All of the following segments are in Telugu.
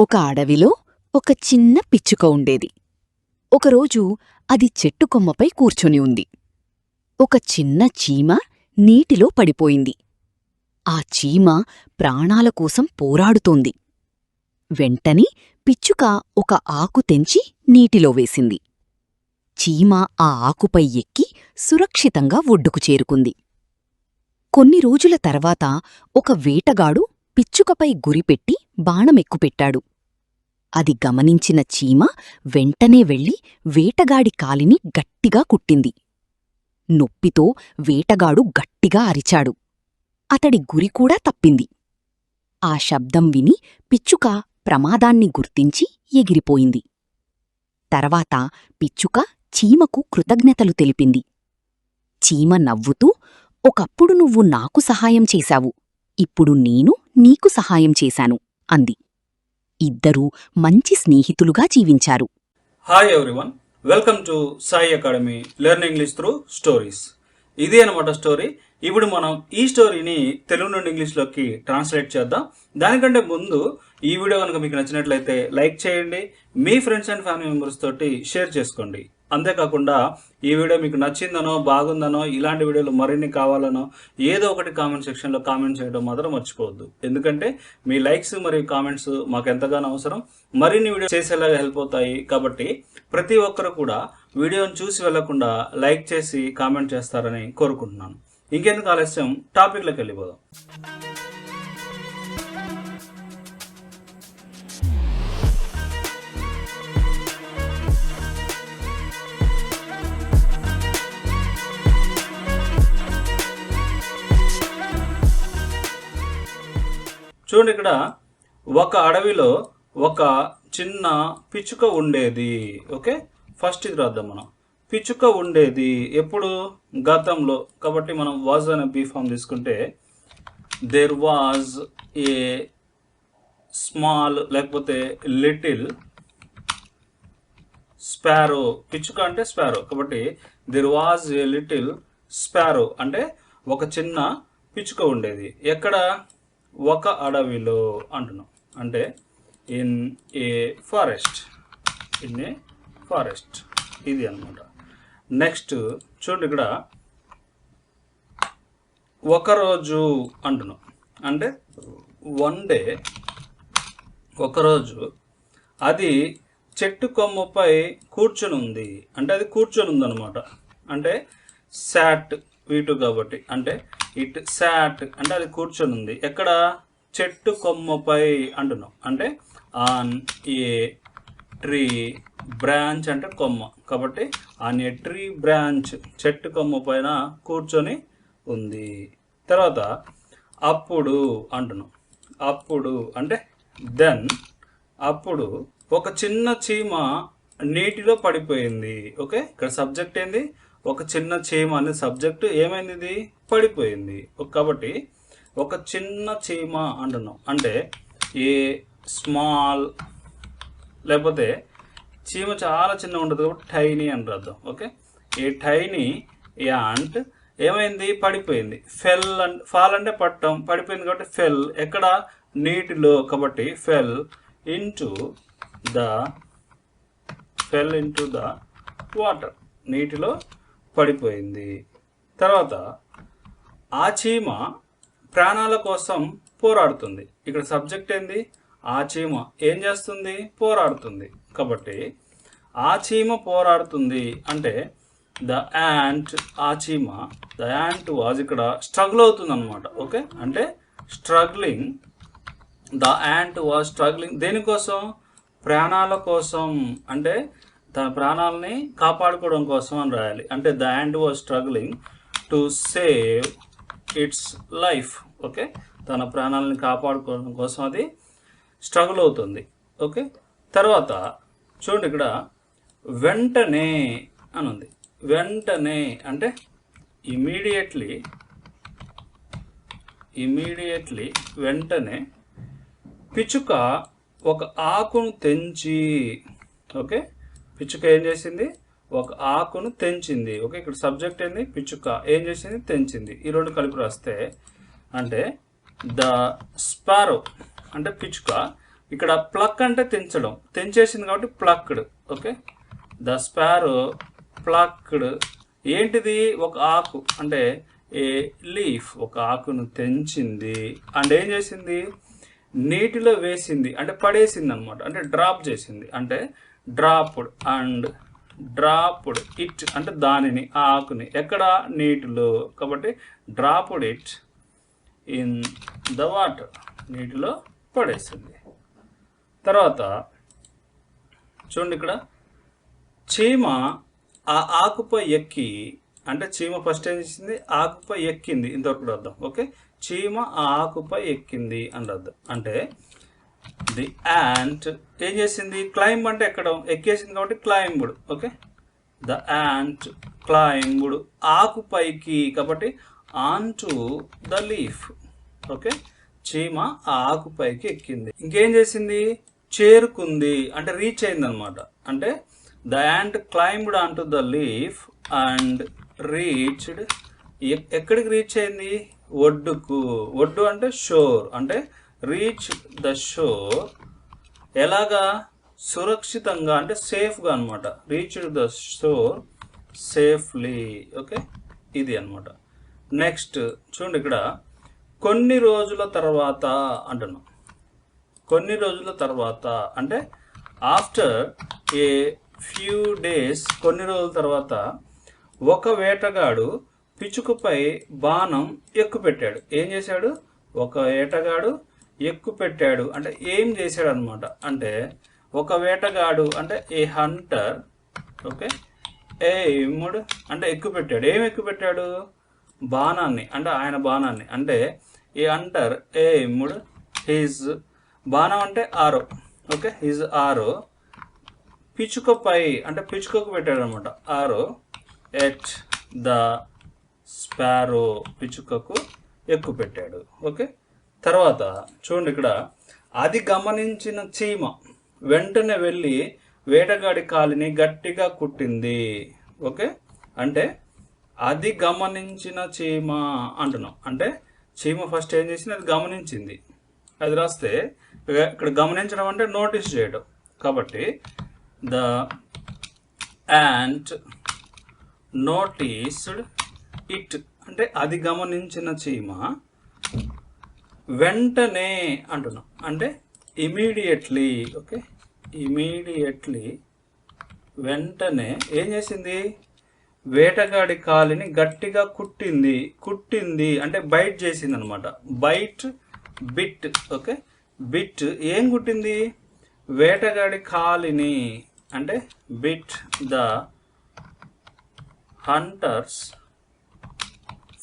ఒక అడవిలో ఒక చిన్న పిచ్చుక ఉండేది. ఒకరోజు అది చెట్టు కొమ్మపై కూర్చొని ఉంది. ఒక చిన్న చీమ నీటిలో పడిపోయింది. ఆ చీమ ప్రాణాల కోసం పోరాడుతోంది. వెంటనే పిచ్చుక ఒక ఆకు తెంచి నీటిలో వేసింది. చీమ ఆ ఆకుపై ఎక్కి సురక్షితంగా ఒడ్డుకు చేరుకుంది. కొన్ని రోజుల తర్వాత ఒక వేటగాడు పిచ్చుకపై గురిపెట్టి బాణమెక్కుపెట్టాడు. అది గమనించిన చీమ వెంటనే వెళ్లి వేటగాడి కాలిని గట్టిగా కుట్టింది. నొప్పితో వేటగాడు గట్టిగా అరిచాడు. అతడి గురికూడా తప్పింది. ఆ శబ్దం విని పిచ్చుక ప్రమాదాన్ని గుర్తించి ఎగిరిపోయింది. తర్వాత పిచ్చుక చీమకు కృతజ్ఞతలు తెలిపింది. చీమ నవ్వుతూ, ఒకప్పుడు నువ్వు నాకు సహాయం చేశావు, ఇప్పుడు నేను నీకు సహాయం చేశాను అంది. ఇద్దరూ మంచి స్నేహితులుగా జీవించారు. Hi everyone, welcome to Sai academy learn English through stories. ఇదే అనమాట స్టోరీ. ఇప్పుడు మనం ఈ స్టోరీని తెలుగు నుండి ఇంగ్లీష్లోకి ట్రాన్స్లేట్ చేద్దాం. దానికంటే ముందు ఈ వీడియో కనుక మీకు నచ్చినట్లయితే లైక్ చేయండి, మీ ఫ్రెండ్స్ అండ్ ఫ్యామిలీ మెంబర్స్ తోటి షేర్ చేసుకోండి. అంతేకాకుండా ఈ వీడియో మీకు నచ్చిందనో, బాగుందనో, ఇలాంటి వీడియోలు మరిన్ని కావాలనో ఏదో ఒకటి కామెంట్ సెక్షన్లో కామెంట్ చేయడం మాత్రం మర్చిపోవద్దు. ఎందుకంటే మీ లైక్స్ మరియు కామెంట్స్ మాకు ఎంతగానో అవసరం, మరిన్ని వీడియో చేసేలాగా హెల్ప్ అవుతాయి. కాబట్టి ప్రతి ఒక్కరు కూడా వీడియోని చూసి వెళ్లకుండా లైక్ చేసి కామెంట్ చేస్తారని కోరుకుంటున్నాను. ఇంకెందుకు ఆలస్యం, టాపిక్లోకి వెళ్ళిపోదాం. చూడండి, ఇక్కడ ఒక అడవిలో ఒక చిన్న పిచ్చుక ఉండేది. ఓకే, ఫస్ట్ ఇది రాద్దాం మనం. పిచ్చుక ఉండేది ఎప్పుడు? గతంలో. కాబట్టి మనం వాజ్ అనే బీ ఫామ్ తీసుకుంటే దేర్ వాజ్ ఏ స్మాల్ లేకపోతే లిటిల్ స్పారో. పిచ్చుక అంటే స్పారో, కాబట్టి there was a little sparrow అంటే ఒక చిన్న పిచ్చుక ఉండేది. ఎక్కడ? ఒక అడవిలో అంటున్నాం. అంటే in a forest, in a forest ఇది అనమాట. నెక్స్ట్ చూడండి, ఇక్కడ ఒకరోజు అంటున్నాం. అంటే వన్ డే, ఒకరోజు అది చెట్టు కొమ్మపై కూర్చొని ఉంది. అంటే అది కూర్చొని ఉందన్నమాట. అంటే సాట్ వీటు కాబట్టి, అంటే ఇట్ సాట్ అంటే అది కూర్చొని ఉంది. ఎక్కడ? చెట్టు కొమ్మపై అంటున్నాం. అంటే ఆన్ ఏ ట్రీ బ్రాంచ్ అంటే కొమ్మ, కాబట్టి ఆన్ ఏ ట్రీ బ్రాంచ్ చెట్టు కొమ్మ పైన కూర్చొని ఉంది. తర్వాత అప్పుడు అంటున్నాం. అప్పుడు అంటే దెన్, అప్పుడు ఒక చిన్న చీమ నీటిలో పడిపోయింది. ఓకే, ఇక్కడ సబ్జెక్ట్ ఏంది? ఒక చిన్న చీమ అనే సబ్జెక్టు. ఏమైంది? ఇది పడిపోయింది. కాబట్టి ఒక చిన్న చీమ అంటున్నాం. అంటే ఏ స్మాల్, లేకపోతే చీమ చాలా చిన్న ఉంటుంది కాబట్టి టైనీ అని రాద్దాం. ఓకే, ఏ టైనీ యాంట్ ఏమైంది? పడిపోయింది. ఫెల్ అంటే, ఫాల్ అంటే పట్టం, పడిపోయింది కాబట్టి ఫెల్. ఎక్కడ? నీటిలో, కాబట్టి ఫెల్ ఇంటూ ద వాటర్, నీటిలో పడిపోయింది. తర్వాత ఆ చీమ ప్రాణాల కోసం పోరాడుతుంది. ఇక్కడ సబ్జెక్ట్ ఏంది? ఆ చీమ ఏం చేస్తుంది? పోరాడుతుంది. కాబట్టి ఆ చీమ పోరాడుతుంది అంటే ద యాంట్, ఆ చీమ, ద యాంట్ వాజ్ ఇక్కడ స్ట్రగుల్ అవుతుంది అనమాట. ఓకే, అంటే struggling, the ant was struggling. దేనికోసం? ప్రాణాల కోసం. అంటే తన ప్రాణాలని కాపాడుకోవడం కోసం అని రాయాలి. అంటే the ant was struggling to save it's life. Okay, తన ప్రాణాలని కాపాడుకోవడం కోసం అది స్ట్రగుల్ అవుతుంది. ఓకే, తర్వాత చూడండి, ఇక్కడ వెంటనే అని ఉంది. వెంటనే అంటే ఇమీడియట్లీ, వెంటనే పిచ్చుక ఒక ఆకును తెంచి, ఓకే, పిచ్చుక ఏం చేసింది? ఒక ఆకును తెంచింది. ఓకే, ఇక్కడ సబ్జెక్ట్ ఏంది? పిచ్చుక ఏం చేసింది? తెంచింది. ఈ రెండు కలిపి రాస్తే అంటే ద స్పారో అంటే పిచ్చుక ఇక్కడ ప్లక్ అంటే తెంచడం, తెంచేసింది కాబట్టి plucked. Okay, the sparrow plucked. ఏంటిది? ఒక ఆకు, అంటే ఏ లీఫ్, ఒక ఆకును తెంచింది అండ్ ఏం చేసింది? నీటిలో వేసింది, అంటే పడేసింది అనమాట, అంటే డ్రాప్ చేసింది, అంటే డ్రాప్డ్. అండ్ డ్రాప్డ్ ఇట్ అంటే దానిని, ఆ ఆకుని ఎక్కడ? నీటిలో. కాబట్టి dropped it in the water, నీటిలో పడేసింది. తర్వాత చూడండి, ఇక్కడ చీమ ఆ ఆకుపై ఎక్కి, అంటే చీమ ఫస్ట్ ఏం చేసింది? ఆకుపై ఎక్కింది, ఇంతవరకు అర్థం. ఓకే, చీమ ఆ ఆకుపై ఎక్కింది అని అర్థం. అంటే ది యాంట్ ఏం చేసింది? క్లైంబ్ అంటే ఎక్కడం, ఎక్కేసింది కాబట్టి climbed. Okay, the ant climbed ఆకుపైకి, కాబట్టి on to the leaf. Okay, చీమ ఆ ఆకుపైకి ఎక్కింది. ఇంకేం చేసింది? చేరుకుంది, అంటే రీచ్ అయింది అనమాట. అంటే the ant climbed on to the leaf and reached. ఎక్కడికి రీచ్ అయింది? ఒడ్డుకు. ఒడ్డు అంటే షోర్, అంటే రీచ్ ద షోర్. ఎలాగా? సురక్షితంగా, అంటే సేఫ్గా అనమాట. Reached the shore safely. Okay, ఇది అనమాట. నెక్స్ట్ చూడండి, ఇక్కడ కొన్ని రోజుల తర్వాత అంటున్నాం. కొన్ని రోజుల తర్వాత అంటే ఆఫ్టర్ ఏ ఫ్యూ డేస్, కొన్ని రోజుల తర్వాత ఒక వేటగాడు పిచుకపై బాణం ఎక్కుపెట్టాడు. ఏం చేశాడు? ఒక వేటగాడు ఎక్కుపెట్టాడు, అంటే ఏం చేశాడు అనమాట. అంటే ఒక వేటగాడు అంటే ఏ హంటర్. ఓకే, ఎయిమ్డ్ అంటే ఎక్కుపెట్టాడు. ఏం ఎక్కుపెట్టాడు? బాణాన్ని, అంటే ఆయన బాణాన్ని. అంటే ఏ హంటర్ ఎయిమ్డ్ హిజ్, బాణం అంటే ఆరో. ఓకే, హిజ్ ఆరో పిచుకపై, అంటే పిచుకకు పెట్టాడు అనమాట ఆరో. ఎట్ ద స్పారో పిచుకకు ఎక్కువ పెట్టాడు. ఓకే, తర్వాత చూడండి, ఇక్కడ అది గమనించిన చీమ వెంటనే వెళ్ళి వేటగాడి కాలిని గట్టిగా కుట్టింది. ఓకే, అంటే అది గమనించిన చీమ అంటున్నాం. అంటే చీమ ఫస్ట్ ఏం చేసింది? అది గమనించింది. అది రాస్తే ఇక్కడ గమనించడం అంటే నోటీస్ చేయడం. కాబట్టి ద యాంట్ నోటీస్డ్ ఇట్, అంటే అది గమనించిన చీమ వెంటనే అంటున్నాం. అంటే ఇమీడియట్లీ. ఓకే, ఇమీడియట్లీ వెంటనే ఏం చేసింది? వేటగాడి కాలిని గట్టిగా కుట్టింది. కుట్టింది అంటే బైట్ చేసింది అనమాట. Byte, bit. ఓకే, బిట్ ఏం కుట్టింది? వేటగాడి కాలిని, అంటే బిట్ ద హంటర్స్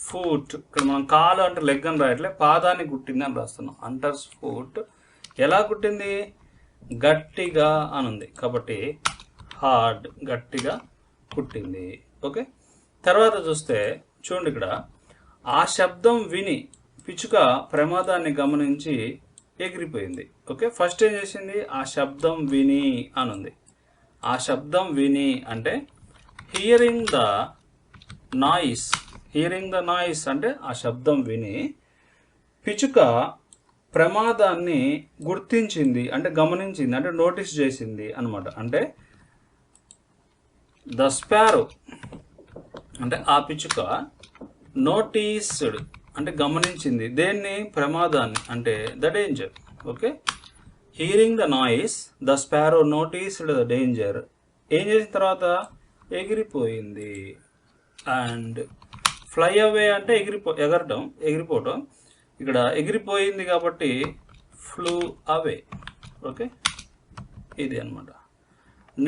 ఫుట్. ఇక్కడ మనం కాలు అంటే లెగ్ అని రాయట్లే, పాదాన్ని కుట్టింది అని రాస్తున్నాం. హంటర్స్ ఫుట్ ఎలా కుట్టింది? గట్టిగా అనుంది, కాబట్టి హార్డ్, గట్టిగా కుట్టింది. ఓకే, తర్వాత చూస్తే చూడండి, ఇక్కడ ఆ శబ్దం విని పిచుక ప్రమాదాన్ని గమనించి ఎగిరిపోయింది. ఓకే, ఫస్ట్ ఏం చేసింది? ఆ శబ్దం విని అనుంది. ఆ శబ్దం విని అంటే hearing the noise. Hearing the noise అంటే ఆ శబ్దం విని పిచుక ప్రమాదాన్ని గుర్తించింది, అంటే గమనించింది, అంటే నోటీస్ చేసింది అనమాట. అంటే ద స్పారో అంటే ఆ పిచుక నోటీస్డ్ అంటే గమనించింది. దేన్ని? ప్రమాదాన్ని, అంటే the danger. Okay, hearing the noise the sparrow noticed the danger. ఏం చేసిన తర్వాత? ఎగిరిపోయింది. అండ్ ఫ్లై అవే అంటే ఎగరటం, ఎగిరిపోవటం. ఇక్కడ ఎగిరిపోయింది కాబట్టి ఫ్లూ అవే. ఓకే, ఇది అనమాట.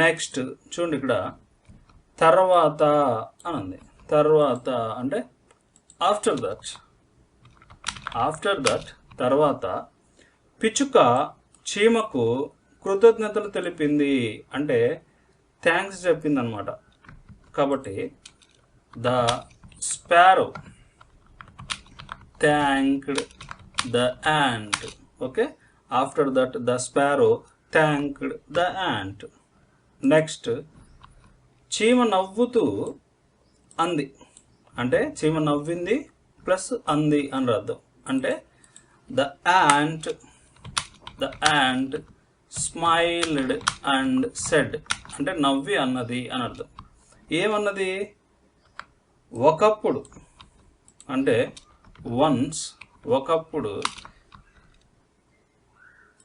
నెక్స్ట్ చూడండి, ఇక్కడ తర్వాత అని ఉంది. తర్వాత అంటే ఆఫ్టర్ దట్. ఆఫ్టర్ దట్ తర్వాత పిచుక చీమకు కృతజ్ఞతలు తెలిపింది, అంటే థ్యాంక్స్ చెప్పింది అనమాట. కాబట్టి the sparrow thanked the ant. Okay, after that the sparrow thanked the ant. Next చీమ నవ్వుతూ అంది, అంటే చీమ నవ్వింది ప్లస్ అంది అని అర్థం. అంటే the ant smiled and said అంటే నవ్వి అన్నది అని అర్థం. ఏమన్నది? ఒకప్పుడు అంటే వన్స్, ఒకప్పుడు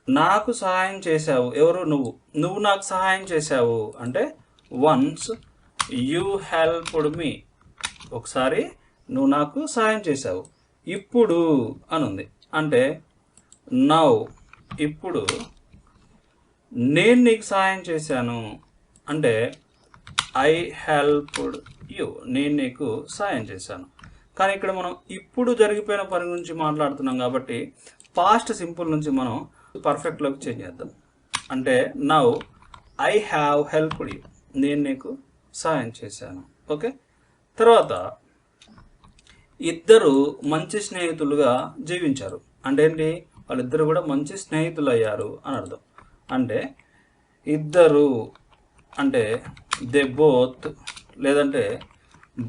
నాకు సహాయం చేశావు. ఎవరు? నువ్వు నాకు సహాయం చేశావు అంటే వన్స్ యూ హెల్ప్డ్ మీ, ఒకసారి నువ్వు నాకు సహాయం చేశావు. ఇప్పుడు అనుంది అంటే నౌ, ఇప్పుడు నేను నీకు సహాయం చేశాను అంటే ఐ హెల్ప్డ్ యూ, నేను నీకు సహాయం చేశాను. కానీ ఇక్కడ మనం ఇప్పుడు జరిగిపోయిన పని గురించి మాట్లాడుతున్నాం కాబట్టి పాస్ట్ సింపుల్ నుంచి మనం పర్ఫెక్ట్లోకి చేంజ్ చేద్దాం. అంటే now I have helped you, నేను నీకు సహాయం చేశాను. ఓకే. తర్వాత ఇద్దరు మంచి స్నేహితులుగా జీవించారు అంటే ఏంటి? వాళ్ళిద్దరు కూడా మంచి స్నేహితులు అయ్యారు అని అర్థం. అంటే ఇద్దరు అంటే దే బోత్, లేదంటే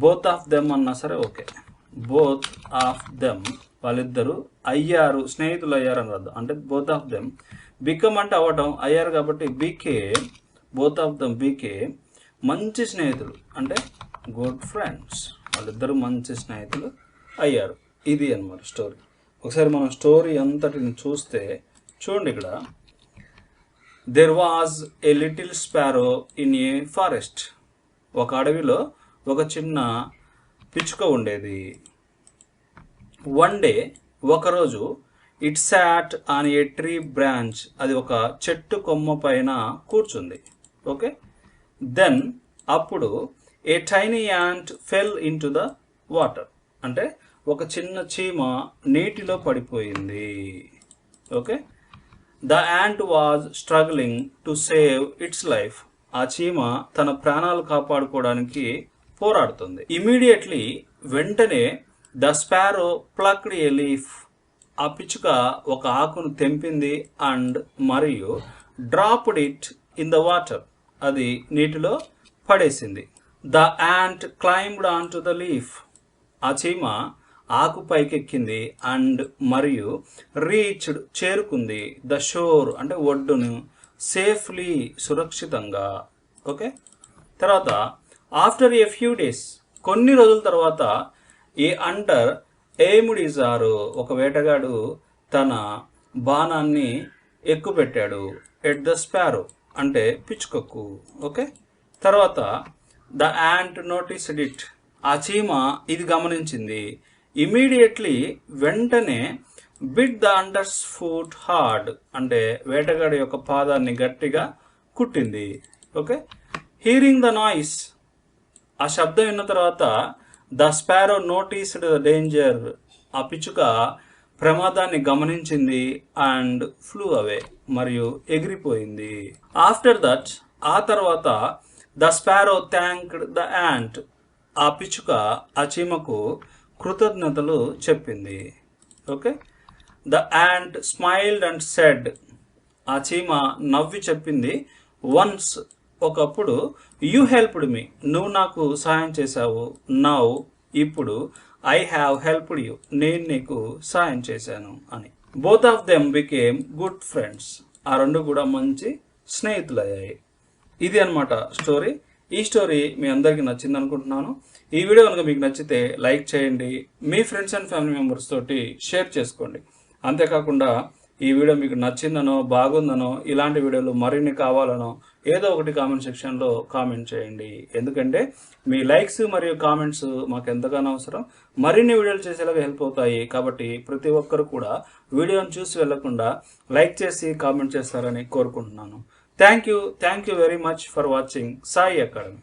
బోత్ ఆఫ్ దెమ్ అన్నా సరే ఓకే. బోత్ ఆఫ్ దెమ్, వాళ్ళిద్దరు అయ్యారు, స్నేహితులు అయ్యారు అని అర్థం. అంటే బోత్ ఆఫ్ దెమ్, బికమ్ అంటే అవ్వటం, అయ్యారు కాబట్టి బీకేమ్, బోత్ ఆఫ్ దెమ్ బీకేమ్ మంచి స్నేహితులు అంటే గుడ్ ఫ్రెండ్స్. వాళ్ళిద్దరూ మంచి స్నేహితులు అయ్యారు. ఇది అన్నమాట స్టోరీ. ఒకసారి మనం స్టోరీ అంతటిని చూస్తే చూడండి, ఇక్కడ there was a little sparrow in a forest, ఒక అడవిలో ఒక చిన్న పిచ్చుక ఉండేది. వన్ డే, ఒకరోజు it sat on a tree branch, అది ఒక చెట్టు కొమ్మ పైన కూర్చుంది. ఓకే. దెన్, అప్పుడు ఏ tiny ant fell in to the water, అంటే ఒక చిన్న చీమ నీటిలో పడిపోయింది. Okay. The ant was struggling to save it's life, ఆ చీమ తన ప్రాణాలు కాపాడుకోవడానికి పోరాడుతుంది. ఇమీడియట్లీ, వెంటనే the sparrow plucked A leaf, ఆ పిచ్చుక ఒక ఆకును తెంపింది అండ్ మరియు dropped it in the water, అది నీటిలో పడేసింది. The ant climbed on to the leaf, ఆ చీమ ఆకు పైకెక్కింది అండ్ మరియు రీచ్డ్, చేరుకుంది ద షోర్ అంటే ఒడ్డును, సేఫ్లీ, సురక్షితంగా. ఓకే. తర్వాత ఆఫ్టర్ ఏ ఫ్యూ డేస్, కొన్ని రోజుల తర్వాత ఏ అంటర్ ఎయిమ్డ్ హిస్ ఆరో, ఒక వేటగాడు తన బాణాన్ని ఎక్కుపెట్టాడు ఎట్ ద స్పారో అంటే పిచ్చుకకు. ఓకే. తర్వాత ద యాంట్ నోటీస్డ్ ఇట్, ఆ చీమ ఇది గమనించింది. ఇమీడియట్లీ, వెంటనే బిట్ ద అండర్స్ ఫుట్ హార్డ్, అంటే వేటగాడి యొక్క పాదాన్ని గట్టిగా కుట్టింది. ఓకే. హీరింగ్ ద నాయిస్, ఆ శబ్దం విన్న తర్వాత the sparrow noticed the danger, ఆ పిచ్చుక ప్రమాదాన్ని గమనించింది అండ్ ఫ్లూ అవే, మరియు ఎగిరిపోయింది. ఆఫ్టర్ దట్, ఆ తర్వాత the sparrow thanked the ant, ఆ పిచ్చుక ఆ చీమకు కృతజ్ఞతలు చెప్పింది. Okay. The ant smiled and said, ఆ చీమ నవ్వి చెప్పింది వన్స్, ఒకప్పుడు యూ హెల్ప్డ్ మీ, నువ్వు నాకు సహాయం చేశావు. నౌ, ఇప్పుడు ఐ హ్యావ్ హెల్ప్డ్ యూ, నేను నీకు సహాయం చేశాను అని. Both of them became good friends, ఆ రెండు కూడా మంచి స్నేహితులయ్యాయి. ఇది అన్నమాట స్టోరీ. ఈ స్టోరీ మీ అందరికీ నచ్చింది అనుకుంటున్నాను. ఈ వీడియో కనుక మీకు నచ్చితే లైక్ చేయండి, మీ ఫ్రెండ్స్ అండ్ ఫ్యామిలీ మెంబర్స్ తోటి షేర్ చేసుకోండి. అంతేకాకుండా ఈ వీడియో మీకు నచ్చిందనో, బాగుందనో, ఇలాంటి వీడియోలు మరిన్ని కావాలనో ఏదో ఒకటి కామెంట్ సెక్షన్లో కామెంట్ చేయండి. ఎందుకంటే మీ లైక్స్ మరియు కామెంట్స్ మాకు ఎంతగానో అవసరం, మరిన్ని వీడియోలు చేసేలాగా హెల్ప్ అవుతాయి. కాబట్టి ప్రతి ఒక్కరు కూడా వీడియోని చూసి వెళ్లకుండా లైక్ చేసి కామెంట్ చేస్తారని కోరుకుంటున్నాను. Thank you very much for watching Sai academy.